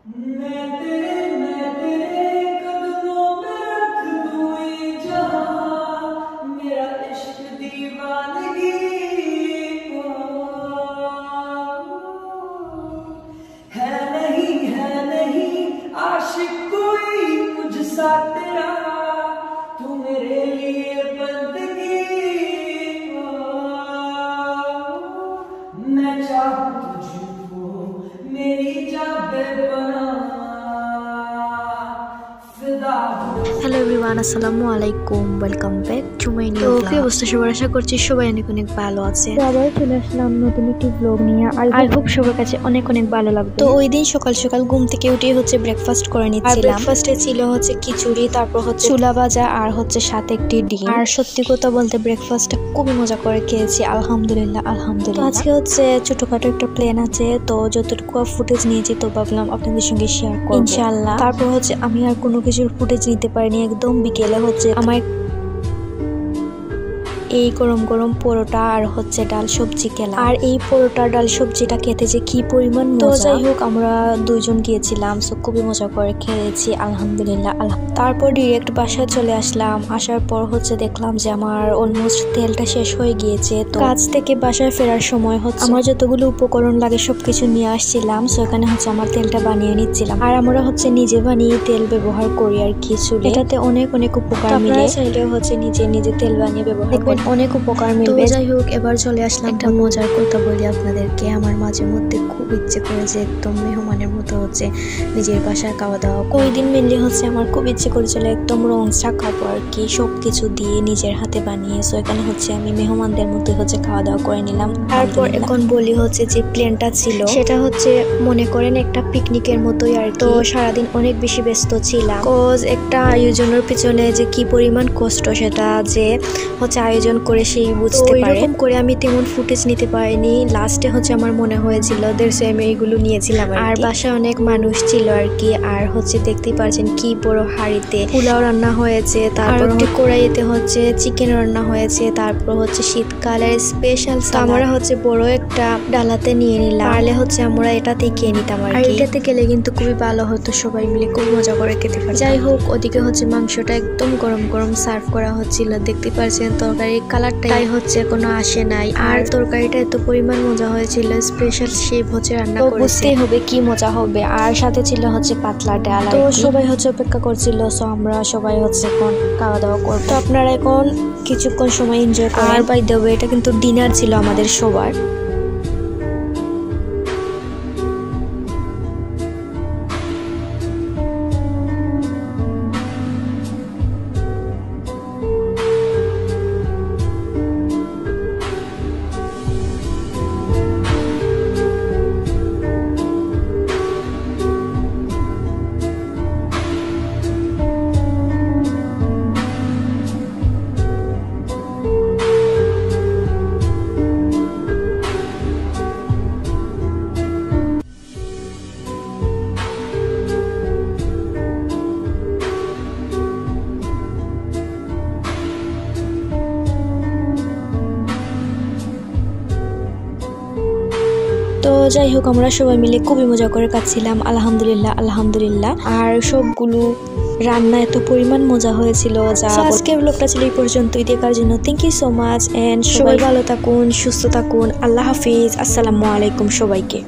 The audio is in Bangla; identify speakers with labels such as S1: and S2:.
S1: मैं तेरे कदमों में रख दूं ये जहां, मेरा इश्क दीवानगी है नहीं आशिक कोई मुझसा तेरा, तू मेरे लिए बंदगी। मैं चाहूं तुझको मेरी जाबे बना, फिदा
S2: হ্যালো এভরিওয়ান, আসসালামু আলাইকুম, welcome back to my new blog. কি অবস্থা সবার? আশা করছি সবাই অনেক অনেক ভালো আছে। তো আবার চলে আসলাম নতুন একটি ব্লগ নিয়ে। আই হোপ সবার কাছে অনেক অনেক ভালো লাগবে। তো ওই দিন সকাল সকাল ঘুম থেকে উঠে হচ্ছে ব্রেকফাস্ট করে নিচ্ছিলাম। ব্রেকফাস্টে ছিল হচ্ছে খিচুড়ি, তারপর হচ্ছে ছোলা ভাজা আর হচ্ছে সাথে একটি ডিম। আর সত্যি কথা বলতে ব্রেকফাস্টটা খুবই মজা করে খেয়েছি, আলহামদুলিল্লাহ আলহামদুলিল্লাহ। আজকে হচ্ছে ছোটখাটো একটা প্ল্যান আছে, তো যতটুকু ফুটেজ নিয়েছি তো ভাবলাম আপনাদের সঙ্গে শেয়ার করব ইনশাআল্লাহ। তারপর হচ্ছে আমি আর কোনো কিছুর ফুটেজ নিতে পারিনি, একদম বিকেলে হচ্ছে আমার এই গরম গরম পরোটা আর হচ্ছে ডাল সবজি খেলাম। আর এই পরোটা ডাল সবজিটা খেতে যে কি পরিমাণ মজা। তো যাই হোক, আমরা দুইজন গিয়েছিলাম, সো খুবই মজা করে খেয়েছি আলহামদুলিল্লাহ। তারপর ডিরেক্ট বাসায় চলে আসলাম। আসার পর হচ্ছে দেখলাম যে আমার অলমোস্ট তেলটা শেষ হয়ে গিয়েছে। তো কাজ থেকে বাসায় ফেরার সময় হচ্ছে আমার যতগুলো উপকরণ লাগে সবকিছু নিয়ে আসছিলাম, সো এখানে হচ্ছে আমার তেলটা বানিয়ে নিচ্ছিলাম। আর আমরা হচ্ছে নিজে বানিয়ে তেল ব্যবহার করি আর কিছু, এটাতে অনেক অনেক উপকার মিলে। চাইলে হচ্ছে নিজে তেল বানিয়ে ব্যবহার করবেন, অনেক উপকার মিলবে। যাই হোক, এবার চলে আসলাম একটা মজার কথা বলি আপনাদেরকে। আমার মাঝে মধ্যে খুব ইচ্ছে করে যে একদম মেহমানের মতো হচ্ছে নিজের বাসায় খাওয়া দাওয়া। ওই দিন মেনলি হচ্ছে আমার খুব ইচ্ছে করেছিল একদম রং চা খাবো আর কি, সবকিছু দিয়ে নিজের হাতে বানিয়ে। সো এখানে হচ্ছে আমি মেহমানদের মতো হচ্ছে খাওয়া দাওয়া করে নিলাম। তারপর এখন বলি হচ্ছে যে প্ল্যানটা ছিল সেটা হচ্ছে মনে করেন একটা পিকনিকের মতোই আর। তো সারাদিন অনেক বেশি ব্যস্ত ছিলাম, কজ একটা আয়োজনের পিছনে যে কি পরিমাণ কষ্ট সেটা যে হচ্ছে আয়োজন করে সেই বুঝতে পারে। এরকম করে আমি তেমন ফুটেজ নিতে পারিনি। লাস্টে হচ্ছে আমার মনে হয়েছিল আমি এইগুলো নিয়েছিলাম। আর বাসায় অনেক মানুষ ছিল আর কি। আর হচ্ছে দেখতেই পাচ্ছেন কি বড় হাঁড়িতে পোলাও রান্না হয়েছে, তারপর একটি কড়াইতে হচ্ছে চিকেন রান্না হয়েছে, তারপর হচ্ছে শীতকালের স্পেশাল। আমরা হচ্ছে বড় একটা ডালাতে নিয়ে নিলাম, পারলে হচ্ছে আমরা এটাতে খেয়ে নিতাম আর এটাতে গেলে কিন্তু খুবই ভালো হতো, সবাই মিলে খুব মজা করে খেতে পারে। যাই হোক, ওদিকে হচ্ছে মাংসটা একদম গরম গরম সার্ভ করা হচ্ছিল। দেখতে পাচ্ছেন তরকারির কালারটাই হচ্ছে কোনো আসে নাই। আর তরকারিটা এত পরিমাণ মজা হয়েছিল, স্পেশাল শেফ হচ্ছে রান্না করেছে, বুঝতেই হবে কি মজা হবে। আর সাথে ছিল হচ্ছে পাতলা ডাল। তো সবাই হচ্ছে অপেক্ষা করছিল, সো আমরা সবাই হচ্ছে এখন খাওয়া দাওয়া করবো। তো আপনারা এখন কিছুক্ষণ সময় এনজয় করেন। আর বাই দ্য ওয়ে, এটা কিন্তু ডিনার ছিল আমাদের সবার। তো যাই হোক, আমরা সবাই মিলে খুবই মজা করে কাটছিলাম আলহামদুলিল্লাহ আলহামদুলিল্লাহ। আর সবগুলো রান্না এত পরিমাণ মজা হয়েছিল যা। আজকের ব্লগটা ছিল এই পর্যন্তই। দেখার জন্য thank you so much, and সবাই ভালো থাকুন, সুস্থ থাকুন। আল্লাহ হাফিজ, আসসালামু আলাইকুম সবাইকে।